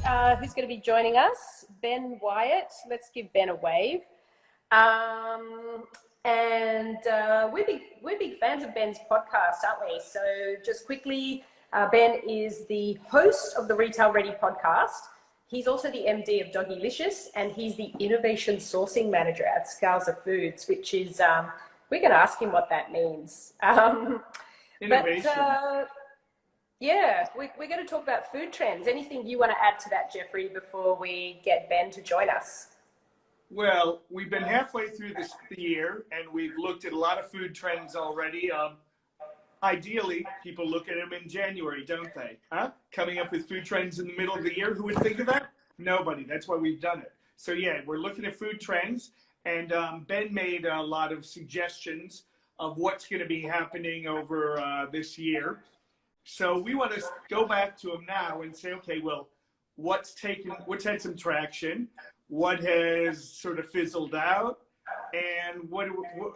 who's going to be joining us, Ben Whyatt. Let's give Ben a wave. We're big fans of Ben's podcast, aren't we? So just quickly, Ben is the host of the Retail Ready podcast. He's also the MD of Doggylicious, and he's the Innovation Sourcing Manager at Scalza Foods, which is, we're going to ask him what that means. Innovation. Yeah, we're going to talk about food trends. Anything you want to add to that, Jeffrey, before we get Ben to join us? Well, we've been halfway through the year, and we've looked at a lot of food trends already. Ideally, people look at them in January, don't they? Huh? Coming up with food trends in the middle of the year. Who would think of that? Nobody. That's why we've done it. So yeah, we're looking at food trends, and Ben made a lot of suggestions of what's going to be happening over this year. So we want to go back to him now and say, okay, well, what's had some traction, what has sort of fizzled out, and what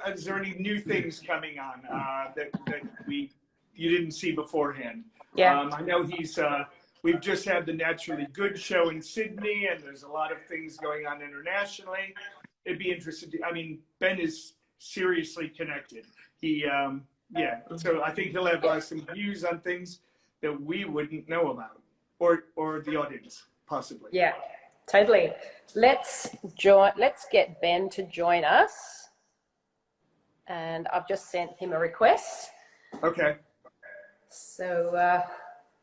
is there any new things coming on that you didn't see beforehand? Yeah. I know we've just had the Naturally Good show in Sydney, and there's a lot of things going on internationally. It'd be interesting. Ben is seriously connected. So I think he'll have some views on things that we wouldn't know about, or the audience possibly. Yeah, totally. Let's get Ben to join us, and I've just sent him a request. Okay. So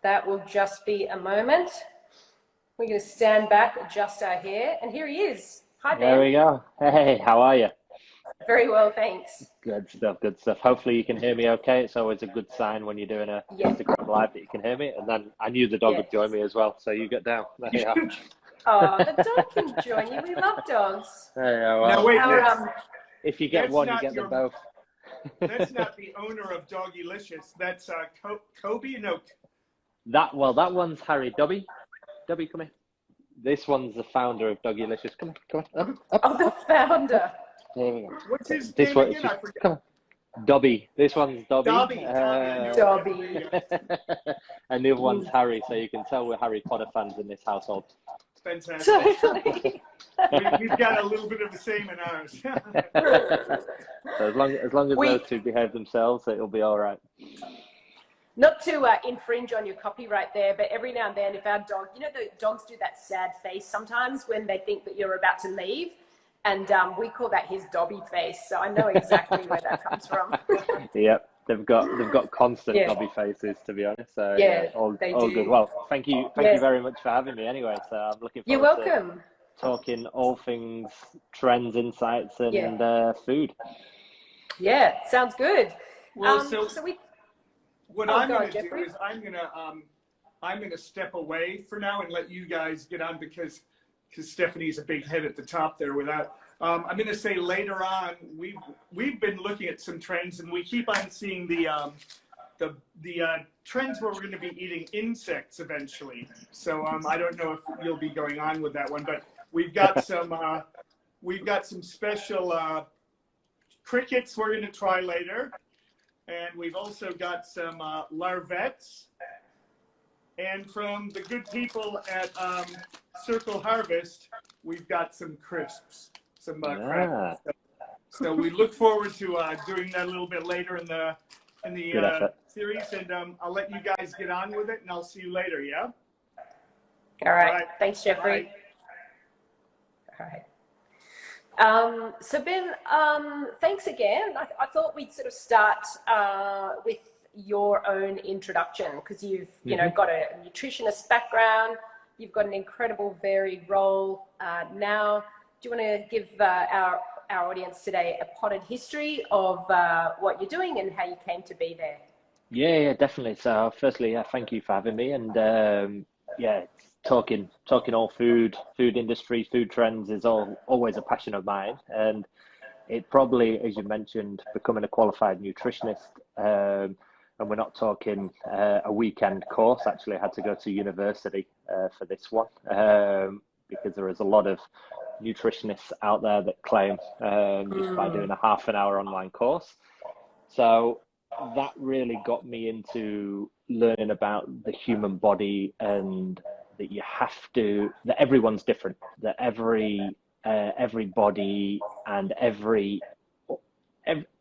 that will just be a moment. We're going to stand back, adjust our hair, and here he is. Hi, Ben. There we go. Hey, how are you? Very well, thanks. Good stuff, good stuff. Hopefully you can hear me okay. It's always a good sign when you're doing a Instagram live that you can hear me. And then I knew the dog would join me as well, so you get down. There you are. Oh, the dog can join you. We love dogs. There you are. Well, now, wait, if you get one, you get them both. That's not the owner of Doggylicious. That's Kobe? No. That one's Harry. Dobby, come here. This one's the founder of Doggylicious. Come on. Up. Oh, the founder. There we go. What's his name again? I forget. Come on. Dobby. This one's Dobby. Dobby. And the other one's Harry, so you can tell we're Harry Potter fans in this household. Fantastic. Totally. We've got a little bit of the same in ours. So as long as those two behave themselves, it'll be all right. Not to infringe on your copyright there, but every now and then, if our dog, the dogs do that sad face sometimes when they think that you're about to leave. And we call that his Dobby face. So I know exactly where that comes from. Yep, they've got constant Dobby faces, to be honest. So all good. Well, thank you very much for having me. Anyway, so I'm looking forward. You're welcome. To talking all things trends, insights, and food. Yeah, sounds good. Well, what I'm going to do is I'm going to step away for now and let you guys get on because Stephanie's a big head at the top there. I'm going to say later on, we've been looking at some trends, and we keep on seeing the trends where we're going to be eating insects eventually. So I don't know if you'll be going on with that one, but we've got some special crickets we're going to try later, and we've also got some larvettes. And from the good people at Circle Harvest, we've got some crisps, some crackers. So we look forward to doing that a little bit later in the series. And I'll let you guys get on with it, and I'll see you later. Yeah. All right. Thanks, Jeffrey. Bye. All right. So Ben, thanks again. I thought we'd sort of start with your own introduction, because you've got a nutritionist background, you've got an incredible varied role. Now, do you want to give our audience today a potted history of what you're doing and how you came to be there? Yeah, definitely. So firstly, thank you for having me, and talking all food industry, food trends is always a passion of mine, and it probably, as you mentioned, becoming a qualified nutritionist. And we're not talking a weekend course. Actually, I had to go to university for this one because there is a lot of nutritionists out there that claim just by doing a half an hour online course. So that really got me into learning about the human body and that you have to, that everyone's different, that everybody and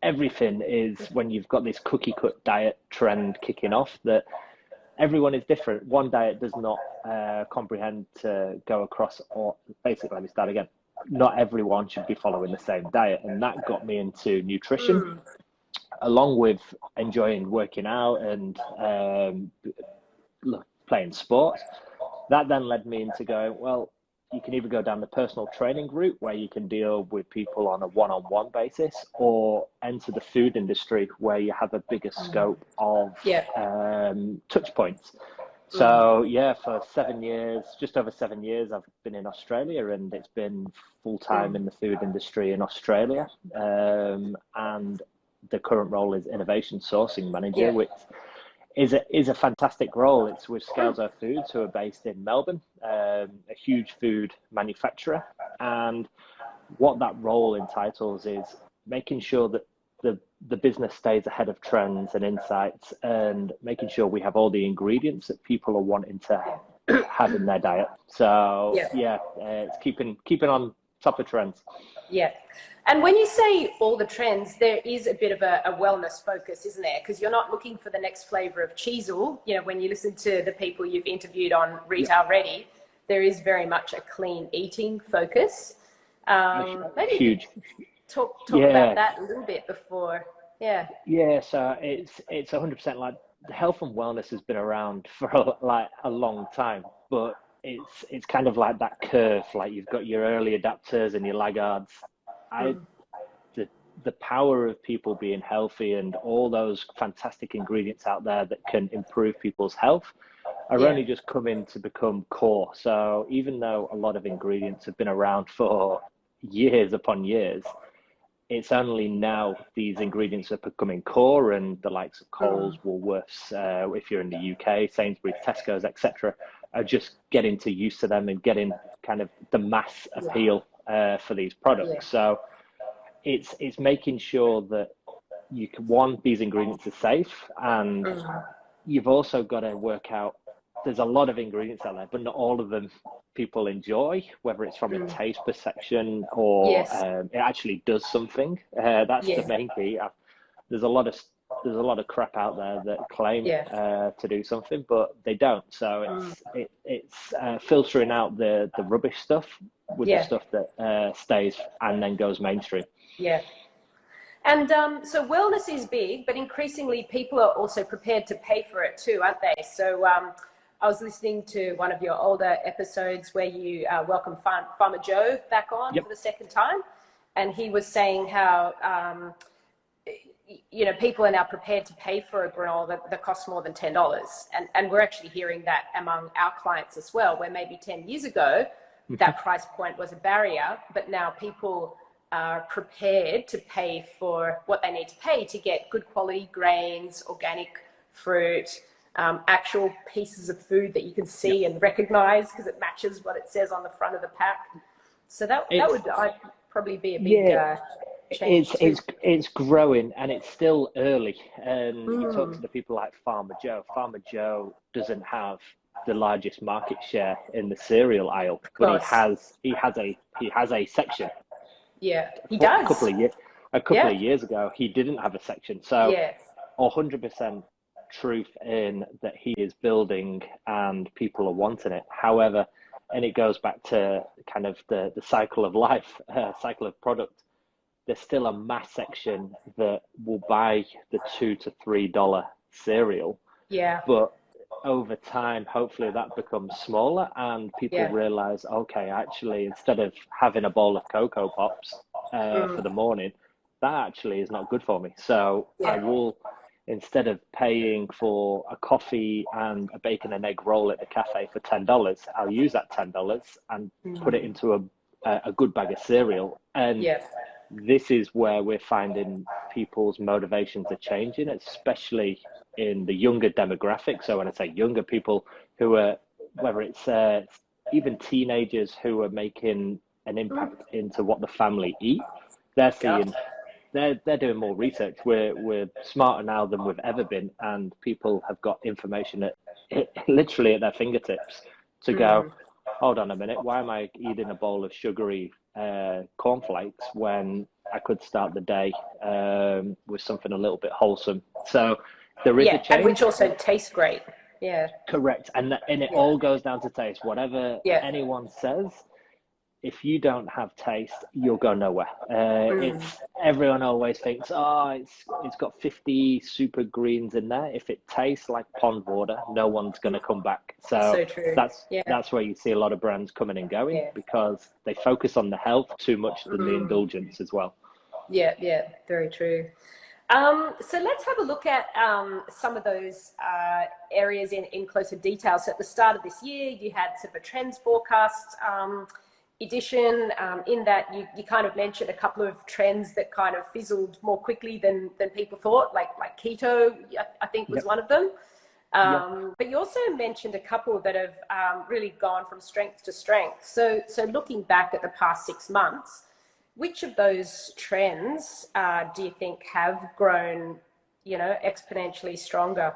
everything is, when you've got this cookie cut diet trend kicking off, that everyone is different. One diet does not comprehend to go across, or basically, let me start again. Not everyone should be following the same diet. And that got me into nutrition, along with enjoying working out and playing sports. That then led me into going, well, you can either go down the personal training route where you can deal with people on a one-on-one basis, or enter the food industry where you have a bigger scope of touch points. So yeah, for 7 years, just over 7 years, I've been in Australia, and it's been full-time in the food industry in Australia. And the current role is innovation sourcing manager, which is a fantastic role. It's with Scales Earth Foods, who are based in Melbourne, a huge food manufacturer. And what that role entitles is making sure that the business stays ahead of trends and insights, and making sure we have all the ingredients that people are wanting to have in their diet. So it's keeping on top of trends. Yeah. And when you say all the trends, there is a bit of a wellness focus, isn't there? Because you're not looking for the next flavor of cheesel. You know, when you listen to the people you've interviewed on Retail Ready, there is very much a clean eating focus. Maybe huge. Talk about that a little bit before. Yeah, so it's 100%, like, health and wellness has been around for a long time, but it's kind of like that curve. Like, you've got your early adapters and your laggards. The power of people being healthy and all those fantastic ingredients out there that can improve people's health are only just coming to become core. So even though a lot of ingredients have been around for years upon years, it's only now these ingredients are becoming core, and the likes of Coles, Woolworths, if you're in the UK, Sainsbury's, Tesco's, etc., are just getting used to them and getting kind of the mass appeal for these products. So it's making sure that you can, one, these ingredients are safe, and you've also got to work out, there's a lot of ingredients out there, but not all of them people enjoy, whether it's from a taste perception or it actually does something. That's the main key. There's a lot of crap out there that claim to do something, but they don't. So it's filtering out the rubbish stuff with the stuff that stays and then goes mainstream. Yeah. And so wellness is big, but increasingly people are also prepared to pay for it too, aren't they? So I was listening to one of your older episodes where you welcomed Farmer Joe back on for the second time. And he was saying how, people are now prepared to pay for a granola that costs more than $10. And we're actually hearing that among our clients as well, where maybe 10 years ago, that price point was a barrier, but now people are prepared to pay for what they need to pay to get good quality grains, organic fruit, actual pieces of food that you can see and recognize because it matches what it says on the front of the pack. So that would probably be a big change. It's growing, and it's still early. And you talk to the people like Farmer Joe. Farmer Joe doesn't have the largest market share in the cereal aisle, but he has a section. Yeah, he does. A couple of years ago, he didn't have a section. So 100% truth in that he is building and people are wanting it. However, and it goes back to kind of the cycle of life, cycle of product. There's still a mass section that will buy the $2 to $3 cereal. Yeah. But over time, hopefully that becomes smaller and people realize, okay, actually, instead of having a bowl of Cocoa Pops for the morning, that actually is not good for me. So I will, instead of paying for a coffee and a bacon and egg roll at the cafe for $10, I'll use that $10 and put it into a good bag of cereal. And this is where we're finding people's motivations are changing, especially in the younger demographic. So when I say younger, people who are, whether it's even teenagers who are making an impact into what the family eat, they're seeing, they're doing more research. We're smarter now than we've ever been, and people have got information literally at their fingertips to go, hold on a minute, why am I eating a bowl of sugary cornflakes when I could start the day with something a little bit wholesome? So there is a change. And which also tastes great. Yeah. Correct. And it all goes down to taste. Whatever anyone says, if you don't have taste, you'll go nowhere. Everyone always thinks, oh, it's got 50 super greens in there. If it tastes like pond water, no one's going to come back. So true. That's where you see a lot of brands coming and going because they focus on the health too much than the indulgence as well. Yeah, very true. So let's have a look at some of those areas in closer detail. So at the start of this year, you had sort of a trends forecast edition in that you kind of mentioned a couple of trends that kind of fizzled more quickly than people thought, like keto, I think was one of them. But you also mentioned a couple that have really gone from strength to strength. So looking back at the past 6 months, which of those trends do you think have grown, exponentially stronger?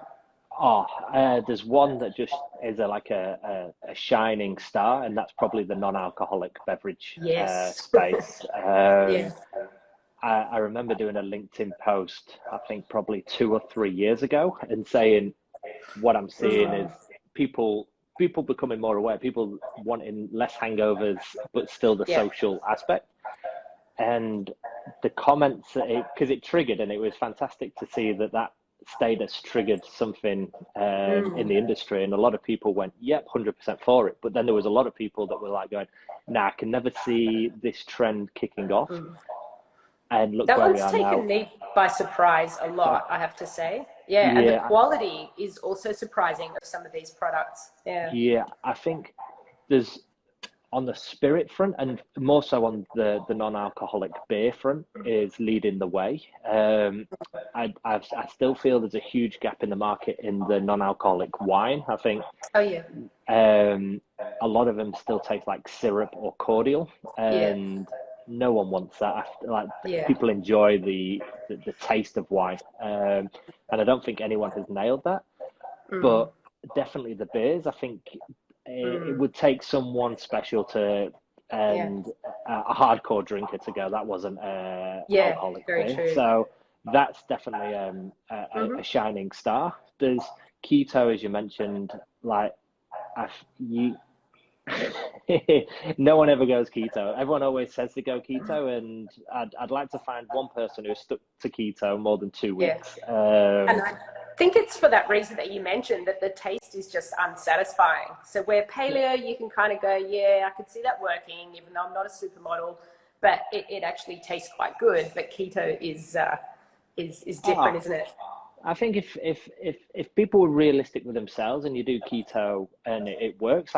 There's one that just is like a shining star, and that's probably the non-alcoholic beverage space. I remember doing a LinkedIn post, I think probably 2 or 3 years ago, and saying what I'm seeing is people becoming more aware, people wanting less hangovers, but still the social aspect. And the comments, because it triggered, and it was fantastic to see that status triggered something in the industry, and a lot of people went, yep, 100% for it. But then there was a lot of people that were like going, nah, I can never see this trend kicking off. And look, that where we are now. That one's taken me by surprise a lot, I have to say. And the quality is also surprising of some of these products. Yeah, I think there's, on the spirit front, and more so on the non-alcoholic beer front, is leading the way. I still feel there's a huge gap in the market in the non-alcoholic wine. I think a lot of them still taste like syrup or cordial, and no one wants that. People enjoy the taste of wine, and I don't think anyone has nailed that. But definitely the beers, I think it would take someone special to a hardcore drinker to go, that wasn't alcoholic beer. True. So that's definitely a shining star. There's keto, as you mentioned, like no one ever goes keto. Everyone always says to go keto, and I'd like to find one person who's stuck to keto more than 2 weeks. And I think it's for that reason that you mentioned, that the taste is just unsatisfying. So where paleo, you can kind of go, I could see that working, even though I'm not a supermodel, but it actually tastes quite good. But keto is different, isn't it? I think if people were realistic with themselves, and you do keto and it works,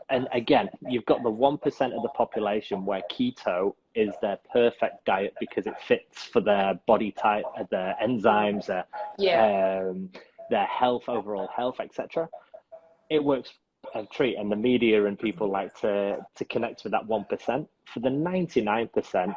and again, you've got the 1% of the population where keto is their perfect diet because it fits for their body type, their enzymes, their health, overall health, etc. It works a treat, and the media and people like to connect with that 1%. For the 99%,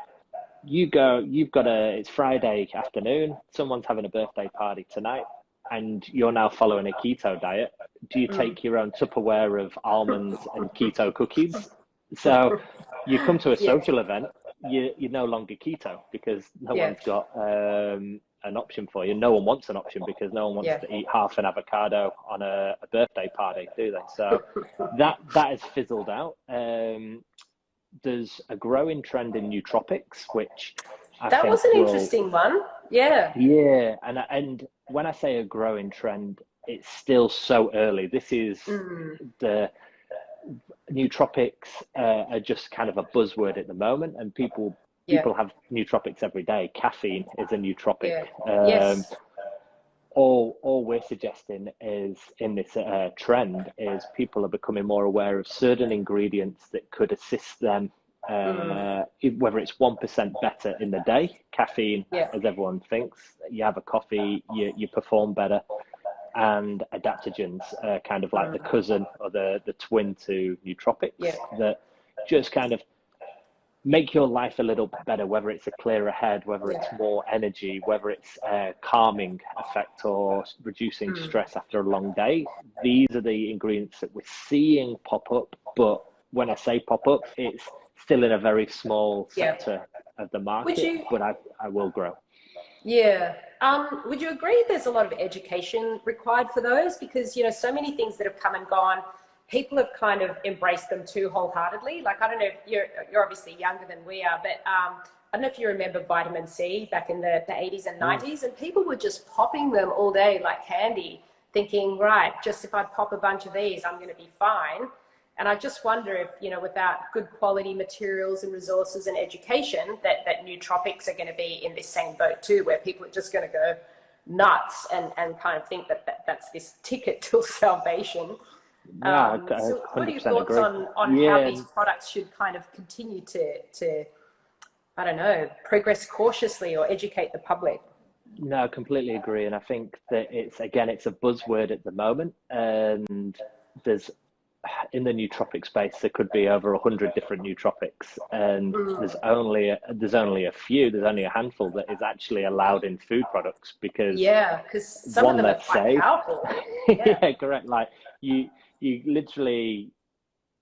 it's Friday afternoon, someone's having a birthday party tonight, and you're now following a keto diet. Do you take your own Tupperware of almonds and keto cookies? So you come to a social event, you're no longer keto because no one's got an option for you. No one wants an option because no one wants to eat half an avocado on a birthday party, do they? So that has fizzled out. There's a growing trend in nootropics, which I think was an interesting one. Yeah, and when I say a growing trend, it's still so early. This is the nootropics are just kind of a buzzword at the moment, and people have nootropics every day. Caffeine is a nootropic. All we're suggesting is in this trend is people are becoming more aware of certain ingredients that could assist them, whether it's 1% better in the day. Caffeine, as everyone thinks, you have a coffee, you perform better. And adaptogens, kind of like the cousin or the twin to nootropics, that just kind of make your life a little bit better, whether it's a clearer head, whether it's more energy, whether it's a calming effect or reducing stress after a long day. These are the ingredients that we're seeing pop up, but when I say pop up, it's still in a very small sector of the market, but I will grow. Yeah. Would you agree there's a lot of education required for those? Because, you know, so many things that have come and gone, people have kind of embraced them too wholeheartedly. Like, I don't know if you're obviously younger than we are, but I don't know if you remember vitamin C back in the 80s and 90s, and people were just popping them all day like candy, thinking, right, just if I pop a bunch of these, I'm going to be fine. And I just wonder if, you know, without good quality materials and resources and education, that nootropics are going to be in this same boat too, where people are just going to go nuts and kind of think that's this ticket to salvation. So what are your thoughts on how these products should kind of continue to, I don't know, progress cautiously or educate the public? No, I completely agree. And I think that it's a buzzword at the moment. And there's, in the nootropic space, there could be over 100 different nootropics, and there's only a handful that is actually allowed in food products, because some of them are quite powerful. Yeah, correct. Like you literally,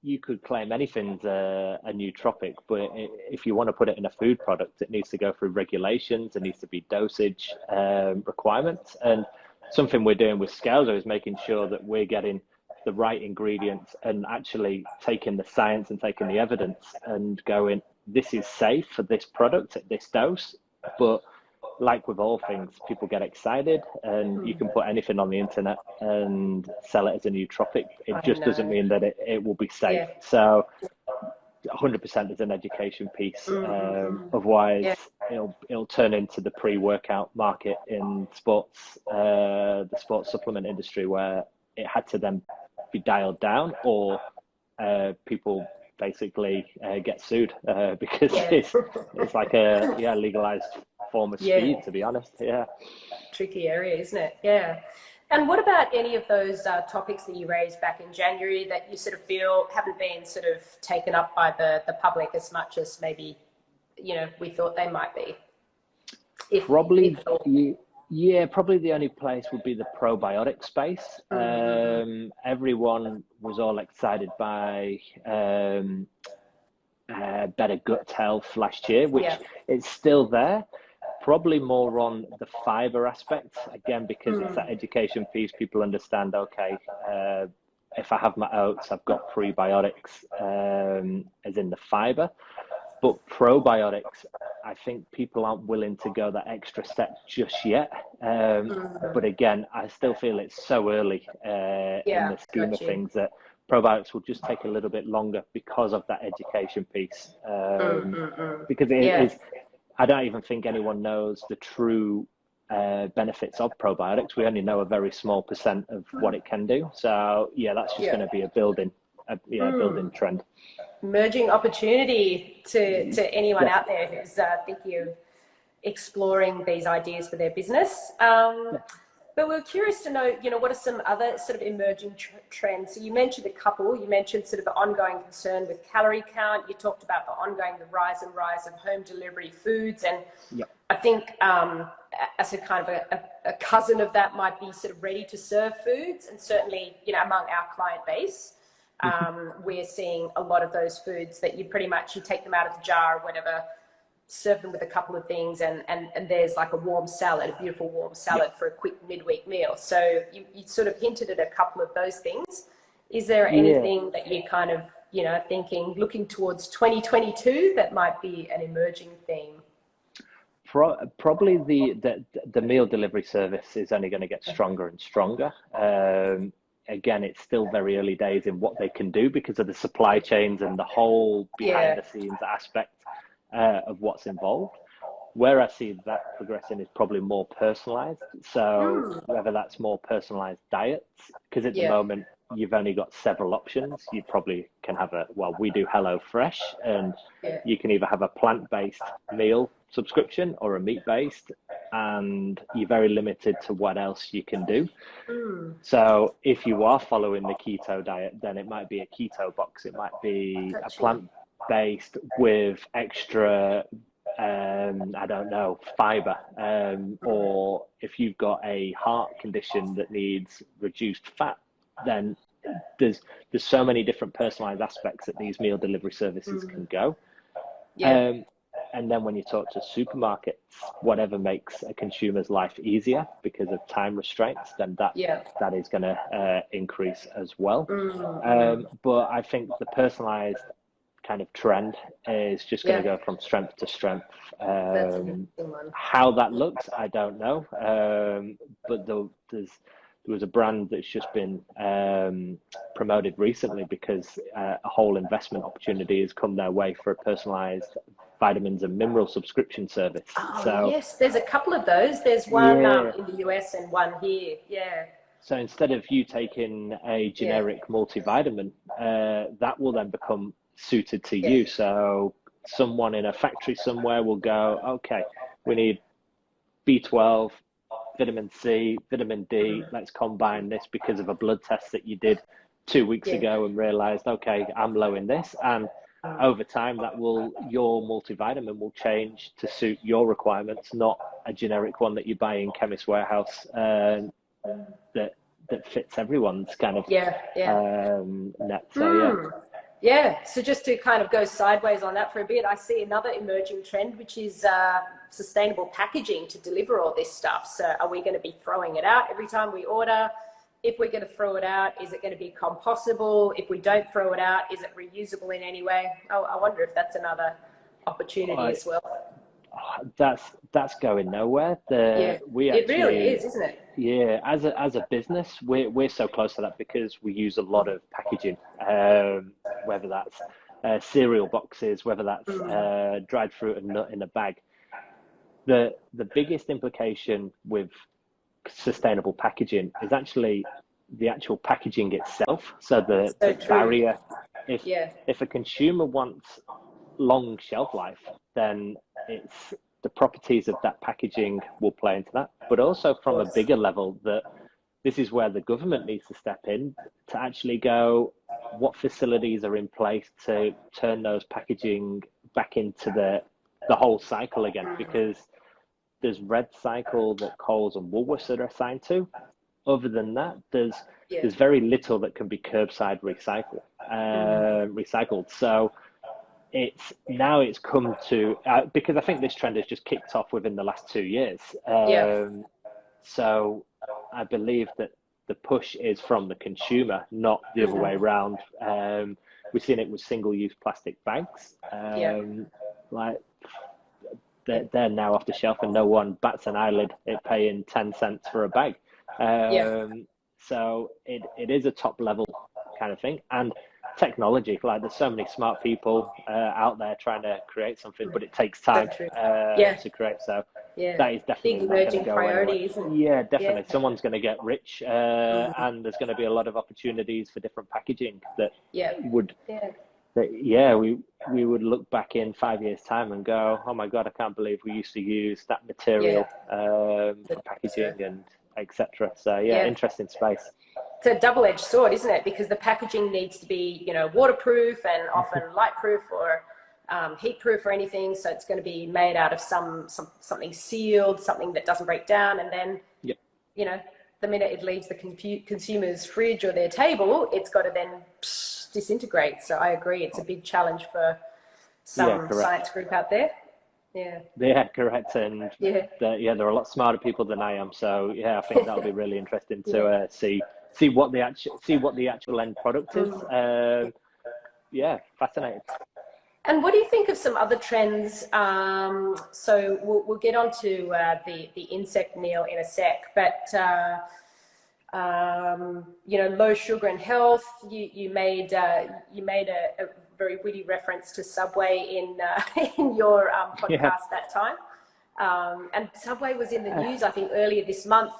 you could claim anything's a nootropic, but if you want to put it in a food product, it needs to go through regulations. There needs to be dosage requirements, and something we're doing with Scouser is making sure that we're getting the right ingredients and actually taking the science and taking the evidence and going, this is safe for this product at this dose. But like with all things, people get excited, and you can put anything on the internet and sell it as a nootropic. It just doesn't mean that it will be safe. So 100% is an education piece. Otherwise, it'll turn into the pre-workout market in sports, the sports supplement industry, where it had to then be dialed down, or people basically get sued because it's like a legalized form of speed, to be honest. Tricky area, isn't it? And what about any of those topics that you raised back in January that you sort of feel haven't been sort of taken up by the public as much as maybe, you know, we thought they might be? Probably the only place would be the probiotic space. Everyone was all excited by better gut health last year, which it's still there. Probably more on the fiber aspect, again, because it's that education piece. People understand, okay, if I have my oats, I've got prebiotics, as in the fiber. But probiotics, I think people aren't willing to go that extra step just yet. But again, I still feel it's so early in the scheme of things that probiotics will just take a little bit longer because of that education piece. Because it is, I don't even think anyone knows the true benefits of probiotics. We only know a very small % of what it can do. So that's just going to be a building trend. Emerging opportunity to anyone out there who's thinking of exploring these ideas for their business. But we're curious to know, you know, what are some other sort of emerging trends? So you mentioned a couple. You mentioned sort of the ongoing concern with calorie count. You talked about the ongoing rise of home delivery foods. And I think as a kind of a cousin of that might be sort of ready to serve foods. And certainly, you know, among our client base, we're seeing a lot of those foods that you take them out of the jar or whatever, serve them with a couple of things, and there's like a beautiful warm salad for a quick midweek meal. So you sort of hinted at a couple of those things. Is there anything that you kind of, you know, looking towards 2022 that might be an emerging theme? Probably the meal delivery service is only going to get stronger and stronger. Again, it's still very early days in what they can do because of the supply chains and the whole behind the scenes aspect of what's involved. Where I see that progressing is probably more personalized. So whether that's more personalized diets, because at the moment you've only got several options. You probably can have we do Hello Fresh, and you can either have a plant-based meal subscription or a meat-based, and you're very limited to what else you can do. So if you are following the keto diet, then it might be a keto box. It might be a based with extra, I don't know, fiber, or if you've got a heart condition that needs reduced fat, then there's so many different personalized aspects that these meal delivery services can go. Yeah. And then when you talk to supermarkets, whatever makes a consumer's life easier because of time restraints, then that is going to increase as well. But I think the personalized kind of trend is just going to go from strength to strength. How that looks, I don't know. But there was a brand that's just been promoted recently because a whole investment opportunity has come their way for a personalized vitamins and mineral subscription service. Oh, so yes, there's a couple of those. There's one in the US and one here. Yeah. So instead of you taking a generic multivitamin, that will then become suited to you. So someone in a factory somewhere will go, okay, we need B12, vitamin C, vitamin D, let's combine this because of a blood test that you did 2 weeks ago and realized, okay, I'm low in this. And over time, your multivitamin will change to suit your requirements, not a generic one that you buy in Chemist Warehouse that fits everyone's kind of net. So so just to kind of go sideways on that for a bit, I see another emerging trend, which is sustainable packaging to deliver all this stuff. So are we going to be throwing it out every time we order? If we're going to throw it out, is it going to be compostable? If we don't throw it out, is it reusable in any way? Oh, I wonder if that's another opportunity as well. That's going nowhere. It really is, isn't it? Yeah, as a business, we're so close to that because we use a lot of packaging, whether that's cereal boxes, whether that's dried fruit and nut in a bag. The biggest implication with sustainable packaging is actually the actual packaging itself. So the barrier. If a consumer wants long shelf life, then it's the properties of that packaging will play into that. But also from a bigger level, that this is where the government needs to step in to actually go, what facilities are in place to turn those packaging back into the whole cycle again, because there's Red Cycle that Coles and Woolworths are assigned to. Other than that, there's very little that can be curbside recycled. So it's come to because I think this trend has just kicked off within the last 2 years. So I believe that the push is from the consumer, not the other way around. We've seen it with single-use plastic bags. Like they're now off the shelf and no one bats an eyelid at paying 10 cents for a bag. So it is a top level kind of thing. And technology, like there's so many smart people out there trying to create something, but it takes time to create. So that is definitely big emerging priority, isn't it? Yeah, definitely. Someone's going to get rich, and there's going to be a lot of opportunities for different packaging that would. We would look back in 5 years' time and go, oh my God, I can't believe we used to use that material for packaging and etc. So interesting space. It's a double-edged sword, isn't it? Because the packaging needs to be, waterproof and often lightproof or heatproof or anything. So it's going to be made out of something sealed, something that doesn't break down, and then the minute it leaves the consumer's fridge or their table, it's got to then disintegrate. So I agree, it's a big challenge for some science group out there. Yeah, correct. And there are a lot smarter people than I am. So I think that'll be really interesting to see what the actual end product is. Fascinating. And what do you think of some other trends? So we'll get onto the insect meal in a sec, but low sugar and health. You made a very witty reference to Subway in your podcast that time. And Subway was in the news, I think, earlier this month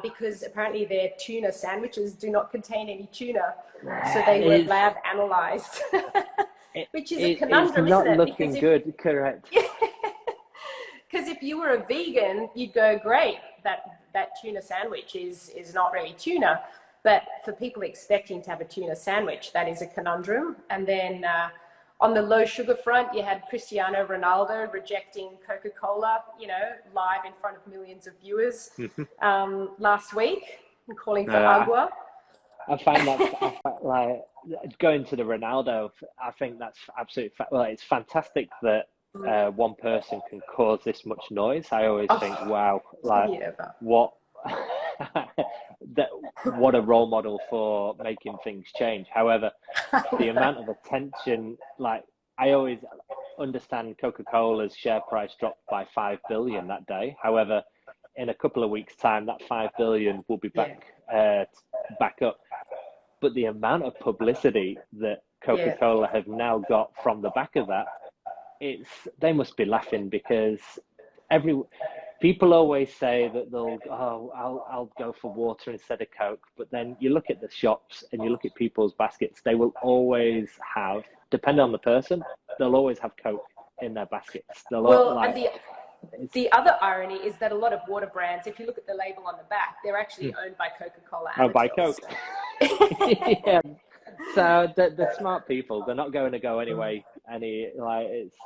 because apparently their tuna sandwiches do not contain any tuna, so they were lab analyzed. Which is a conundrum, isn't it? It's not looking good, correct. Because if you were a vegan, you'd go, great, that tuna sandwich is not really tuna. But for people expecting to have a tuna sandwich, that is a conundrum. And then on the low sugar front, you had Cristiano Ronaldo rejecting Coca-Cola, you know, live in front of millions of viewers last week and calling for agua. I find like going to the Ronaldo. I think that's absolutely well. It's fantastic that one person can cause this much noise. I always think, wow, like what what a role model for making things change. However, the amount of attention, like I always understand Coca-Cola's share price dropped by 5 billion that day. However, in a couple of weeks' time, that 5 billion will be back up. But the amount of publicity that Coca-Cola have now got from the back of that, they must be laughing, because people always say that I'll go for water instead of Coke. But then you look at the shops and you look at people's baskets, they will always have, depending on the person, they'll always have Coke in their baskets. The other irony is that a lot of water brands, if you look at the label on the back, they're actually owned by Coca-Cola. Owned by Coke. Yeah. So the smart people, they're not going to go anyway. It's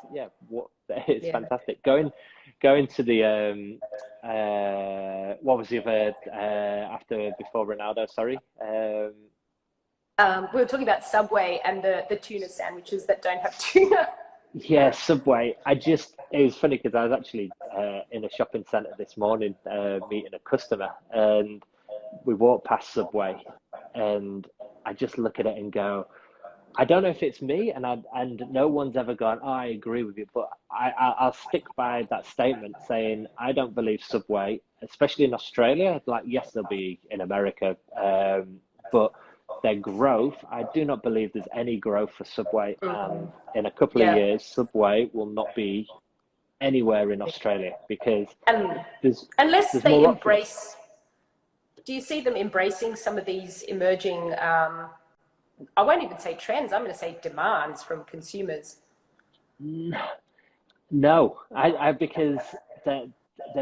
fantastic. Going to the what was the other before Ronaldo? Sorry. We were talking about Subway and the tuna sandwiches that don't have tuna. Yeah, Subway. It was funny because I was actually in a shopping centre this morning meeting a customer, and we walked past Subway, and I just look at it and go, I don't know if it's me, and no one's ever gone, oh, I agree with you, but I'll stick by that statement saying I don't believe Subway, especially in Australia, like yes, they'll be in America, but their growth, I do not believe there's any growth for Subway, and in a couple of years, Subway will not be anywhere in Australia, because unless there's they more embrace options. Do you see them embracing some of these emerging, I won't even say trends, I'm going to say demands from consumers? No, because their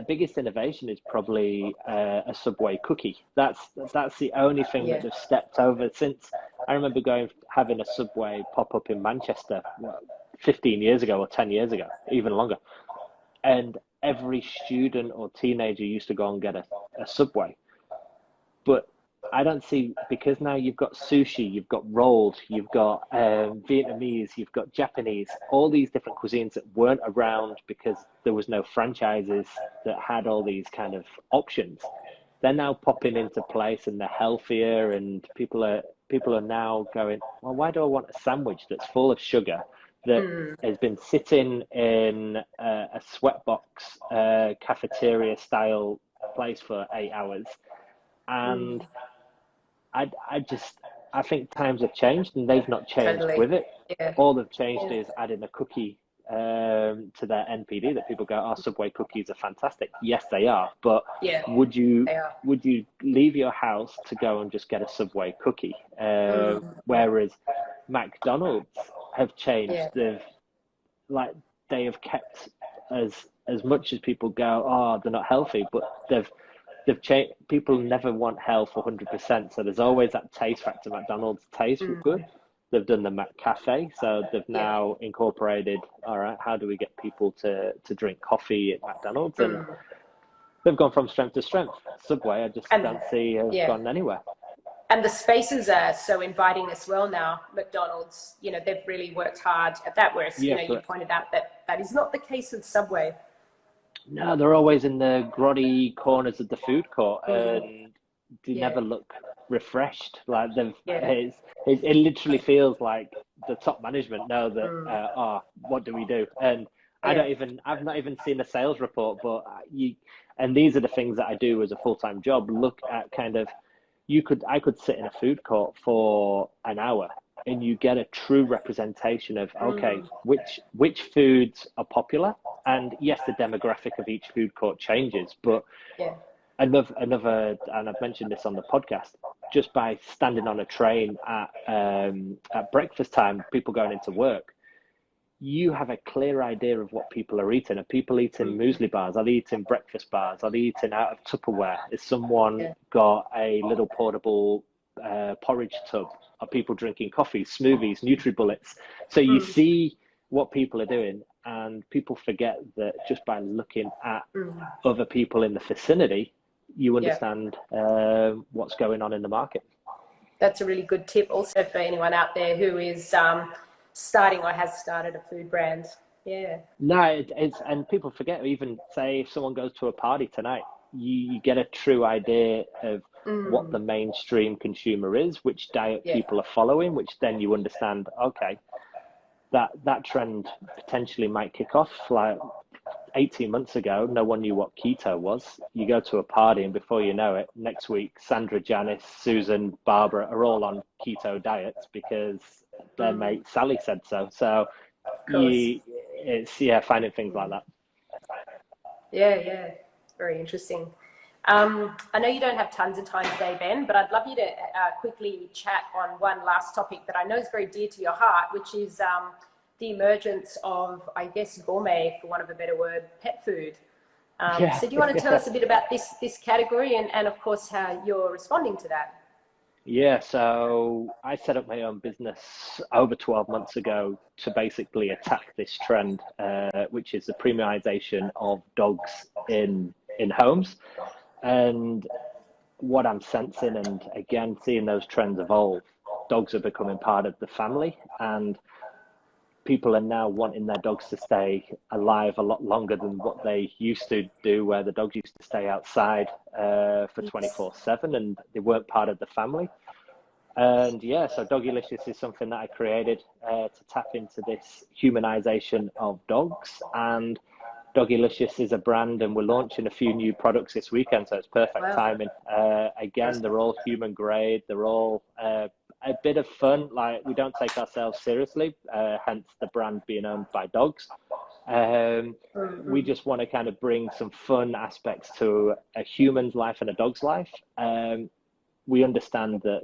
biggest innovation is probably a Subway cookie. That's the only thing that they've stepped over since. I remember having a Subway pop up in Manchester 15 years ago or 10 years ago, even longer. And every student or teenager used to go and get a Subway. But I don't see, because now you've got sushi, you've got rolls, you've got Vietnamese, you've got Japanese, all these different cuisines that weren't around because there was no franchises that had all these kind of options. They're now popping into place, and they're healthier, and people are now going, well, why do I want a sandwich that's full of sugar that has been sitting in a sweatbox cafeteria style place for 8 hours? And I think times have changed, and they've not changed with it. Yeah. All they've changed is adding a cookie to their NPD that people go, oh, Subway cookies are fantastic. Yes, they are. But would you leave your house to go and just get a Subway cookie? Whereas McDonald's have changed. They have kept as much as people go, oh, they're not healthy, but they've changed. People never want health 100%, so there's always that taste factor. McDonald's tastes good. They've done the McCafe, so they've now incorporated, all right, how do we get people to drink coffee at McDonald's? And they've gone from strength to strength. Subway, I just don't see have gone anywhere. And the spaces are so inviting as well now. McDonald's, they've really worked hard at that, whereas, you pointed out that is not the case with Subway. No, they're always in the grotty corners of the food court, and they never look refreshed. Like it literally feels like the top management know that. What do we do? And I've not even seen a sales report, but and these are the things that I do as a full-time job. Look at I could sit in a food court for an hour, and you get a true representation of which foods are popular. And yes, the demographic of each food court changes, but another, and I've mentioned this on the podcast, just by standing on a train at breakfast time, people going into work, you have a clear idea of what people are eating. Are people eating muesli bars? Are they eating breakfast bars? Are they eating out of Tupperware? Is someone got a little portable porridge tub are people drinking coffee, smoothies, NutriBullets. So you see what people are doing, and people forget that just by looking at other people in the vicinity, you understand what's going on in the market. That's a really good tip also for anyone out there who is starting or has started a food brand. Yeah. No, it's and people forget, even say if someone goes to a party tonight, you get a true idea of what the mainstream consumer is, which diet people are following, which then you understand, okay, that trend potentially might kick off. Like 18 months ago, no one knew what keto was. You go to a party and before you know it, next week, Sandra, Janice, Susan, Barbara are all on keto diets because their mate Sally said so. So it's finding things like that. Yeah. Very interesting. I know you don't have tons of time today, Ben, but I'd love you to quickly chat on one last topic that I know is very dear to your heart, which is the emergence of, I guess, gourmet, for want of a better word, pet food. So do you want to tell us a bit about this category and of course, how you're responding to that? Yeah, so I set up my own business over 12 months ago to basically attack this trend, which is the premiumization of dogs in homes. And what I'm sensing, and again, seeing those trends evolve, dogs are becoming part of the family, and people are now wanting their dogs to stay alive a lot longer than what they used to do, where the dogs used to stay outside for 24/7 and they weren't part of the family. And so Doggylicious is something that I created to tap into this humanization of dogs. And Doggylicious is a brand, and we're launching a few new products this weekend, so it's perfect timing. Again, they're all human grade. They're all a bit of fun. Like, we don't take ourselves seriously, hence the brand being owned by dogs. We just want to kind of bring some fun aspects to a human's life and a dog's life. We understand that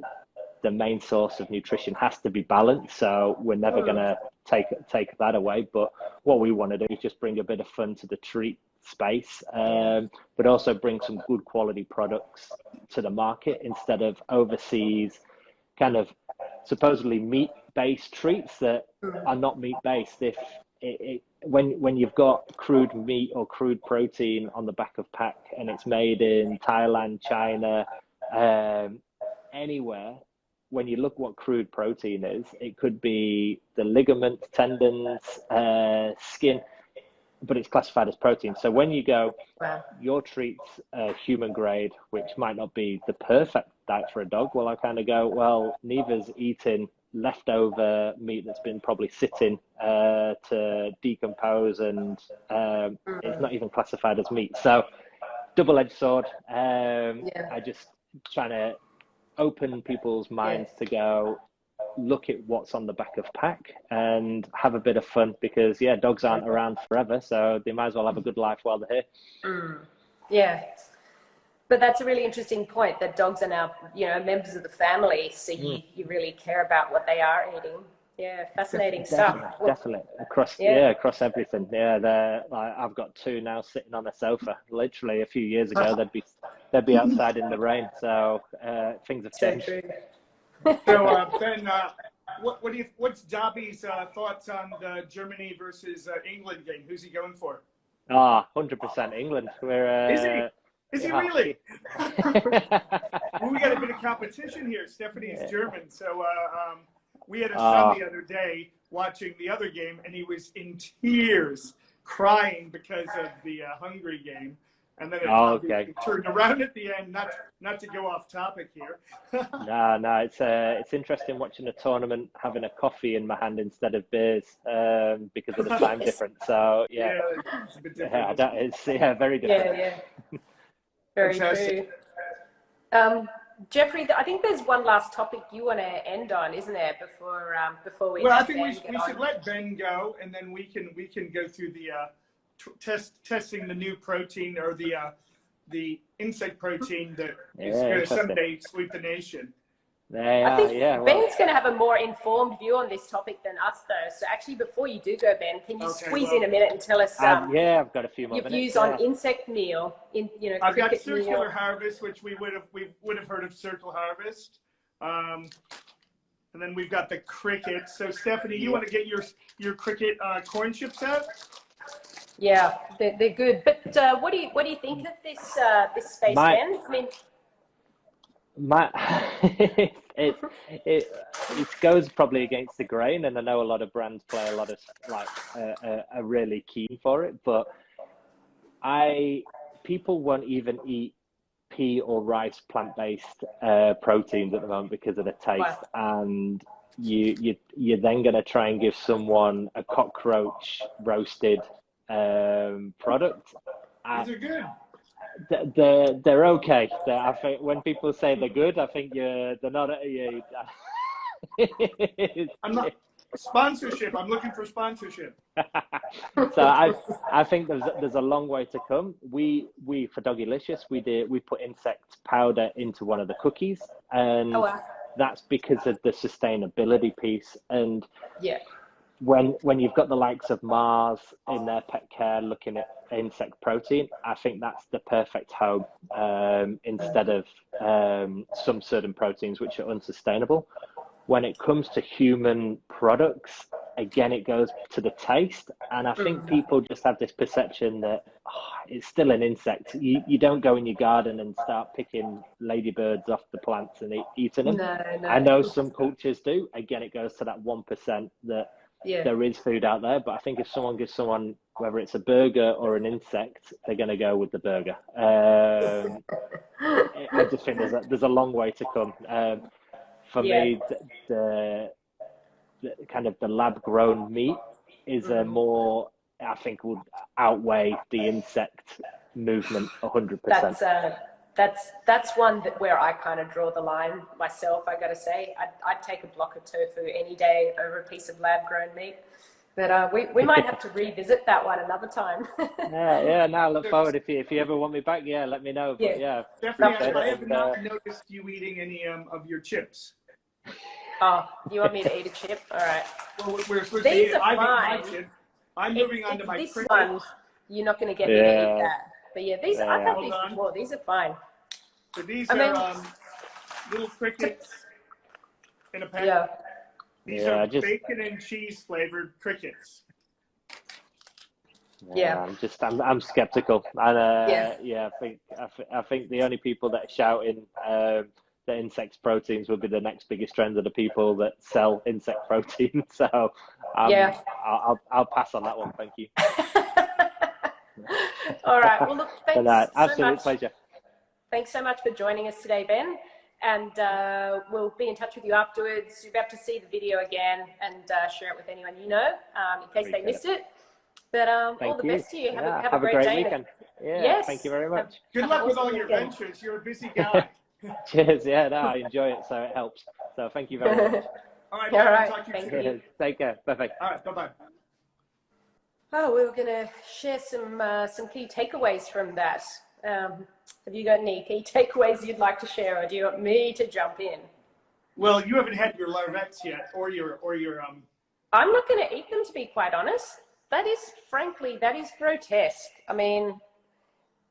the main source of nutrition has to be balanced, so we're never going to take that away. But what we want to do is just bring a bit of fun to the treat space, but also bring some good quality products to the market instead of overseas kind of supposedly meat-based treats that are not meat-based. When you've got crude meat or crude protein on the back of pack and it's made in Thailand, China, anywhere, when you look what crude protein is, it could be the ligaments, tendons, skin, but it's classified as protein. So when you go, your treat's human grade, which might not be the perfect diet for a dog, well, I kind of go, well, Neva's eating leftover meat that's been probably sitting to decompose, and it's not even classified as meat. So double-edged sword. I just trying to open people's minds to go look at what's on the back of pack and have a bit of fun, because dogs aren't around forever, so they might as well have a good life while they're here. But that's a really interesting point, that dogs are now members of the family, so you really care about what they are eating. Fascinating stuff. Definitely across everything. I've got two now sitting on a sofa. Literally a few years ago they'd be outside in the rain, so things have changed. So true. So Ben, what's Dobby's thoughts on the Germany versus England game? Who's he going for? 100% England. Is he really? Well, we got a bit of competition here. Stephanie's German, so we had a son the other day watching the other game, and he was in tears, crying because of the Hungary game. And then it turned around at the end. Not to go off topic here. No, it's interesting watching a tournament, having a coffee in my hand instead of beers, because of the time difference. So it's a bit different. It's very different. Very true. Jeffrey, I think there's one last topic you want to end on, isn't there? Before we. Well, I think we should let Ben go, and then we can go through the testing the new protein, or the insect protein that is going to someday sweep the nation. I think Ben's going to have a more informed view on this topic than us, though. So actually, before you do go, Ben, can you squeeze in a minute and tell us I've got a few more your minutes. views on insect meal? I've got circular harvest, which we would have heard of circular harvest. And then we've got the crickets. So Stephanie, you want to get your cricket corn chips out? Yeah, they're good. But what do you think of this this space, Ben? I mean, it goes probably against the grain, and I know a lot of brands play a lot of are really keen for it, but people won't even eat pea or rice plant-based proteins at the moment because of the taste. Wow. And you're then going to try and give someone a cockroach roasted product. These are good. They're okay. I think when people say they're good, I think they're not. I'm not sponsorship. I'm looking for sponsorship. So I think there's a long way to come. We for Doggylicious we put insect powder into one of the cookies, and that's because of the sustainability piece. And yeah, when you've got the likes of Mars in their pet care looking at insect protein, I think that's the perfect home instead of some certain proteins which are unsustainable. When it comes to human products, again, it goes to the taste. And I think people just have this perception that it's still an insect. You don't go in your garden and start picking ladybirds off the plants and eating them. No. I know some cultures do. Again, it goes to that 1% that there is food out there. But I think if someone gives someone, whether it's a burger or an insect, they're going to go with the burger. I just think there's a long way to come. For me, the kind of the lab grown meat is a more, I think, would outweigh the insect movement 100%. That's one where I kind of draw the line myself. I got to say, I'd take a block of tofu any day over a piece of lab grown meat. But we might have to revisit that one another time. yeah. Now I look forward. If you ever want me back, let me know. But Definitely. I have not noticed you eating any of your chips. Oh, you want me to eat a chip? All right. Well, we're supposed These to eat. are fine. I'm moving on to my this cricket. one. You're not going to get me to eat that. But these I've had these before. These are fine. So these are little crickets in a pack. Yeah. These are bacon and cheese flavored crickets. Yeah. I'm skeptical, and I think the only people that are shouting that insect proteins will be the next biggest trend of the people that sell insect protein. So I'll pass on that one. Thank you. All right. Well, look, thanks absolute so pleasure. Thanks so much for joining us today, Ben. And we'll be in touch with you afterwards. You'll be able to see the video again and share it with anyone you know in case they missed it. But all the best to you. Have a great day. Weekend. Yes. Thank you very much. Good luck with all your ventures. You're a busy guy. Cheers. I enjoy it, so it helps. So thank you very much. All right. Talk to you soon. Take care. Bye-bye. All right. Bye-bye. Oh, we were going to share some key takeaways from that. Have you got any key takeaways you'd like to share, or do you want me to jump in? Well, you haven't had your larvettes yet, or your I'm not going to eat them, to be quite honest. That is grotesque. I mean,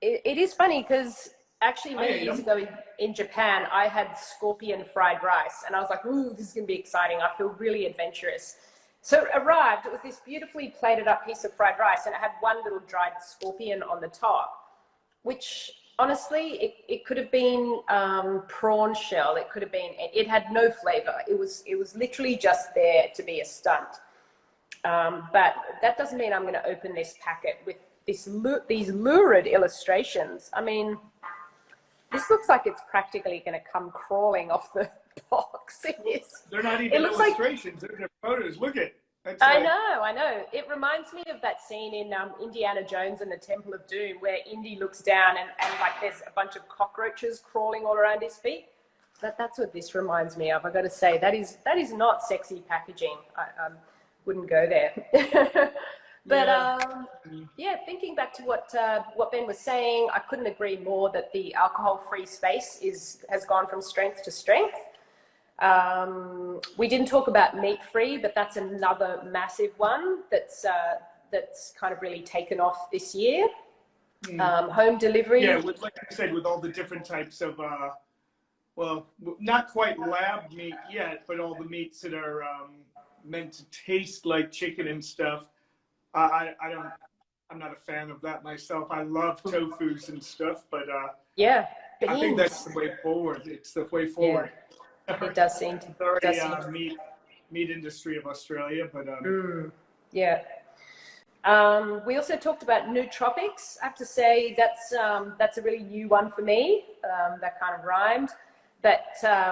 it is funny because actually many years ago in Japan, I had scorpion fried rice, and I was like, ooh, this is going to be exciting. I feel really adventurous. So it arrived. It was this beautifully plated up piece of fried rice, and it had one little dried scorpion on the top, which honestly, it could have been prawn shell. It could have been. It had no flavor. It was literally just there to be a stunt. But that doesn't mean I'm going to open this packet with these lurid illustrations. I mean, this looks like it's practically going to come crawling off the box. They're not even illustrations. They're photos. Look at. I know. It reminds me of that scene in Indiana Jones and the Temple of Doom where Indy looks down and like there's a bunch of cockroaches crawling all around his feet. That's what this reminds me of. I got to say that is not sexy packaging. I wouldn't go there. But thinking back to what Ben was saying, I couldn't agree more that the alcohol-free space has gone from strength to strength. We didn't talk about meat-free, but that's another massive one that's kind of really taken off this year. Home delivery. Yeah, like I said, with all the different types of well, not quite lab meat yet, but all the meats that are meant to taste like chicken and stuff. I don't. I'm not a fan of that myself. I love tofus and stuff, but yeah, I think that's beans. the way forward. It's the way forward. Yeah, it does seem to. Sorry, Does seem to. meat industry of Australia, but Yeah. We also talked about nootropics. I have to say that's a really new one for me. That kind of rhymed. But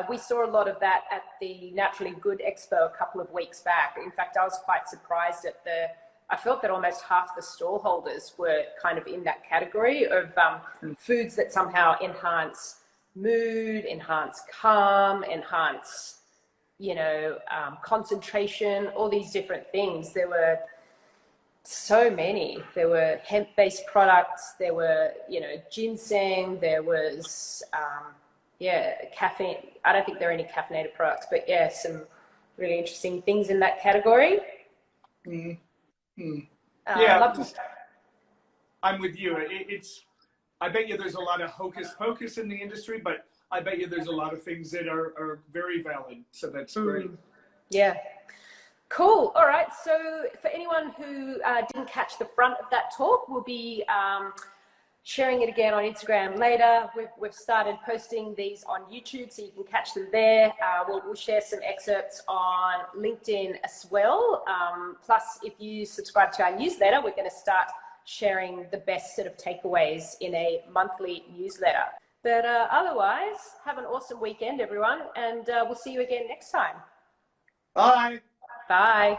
we saw a lot of that at the Naturally Good Expo a couple of weeks back. In fact, I was quite surprised at I felt that almost half the stallholders were kind of in that category of foods that somehow enhance mood, enhance calm, enhance, concentration, all these different things. There were so many. There were hemp-based products. There were, ginseng. There was, caffeine. I don't think there are any caffeinated products, but yeah, some really interesting things in that category. Yeah, I'm with you. I bet you there's a lot of hocus pocus in the industry, but I bet you there's a lot of things that are very valid. So that's great. Yeah. Cool. All right. So for anyone who didn't catch the front of that talk, we'll be sharing it again on Instagram later. We've started posting these on YouTube, so you can catch them there. We'll share some excerpts on LinkedIn as well. Plus, if you subscribe to our newsletter, we're going to start sharing the best sort of takeaways in a monthly newsletter. But otherwise, have an awesome weekend, everyone, and we'll see you again next time. Bye. Bye.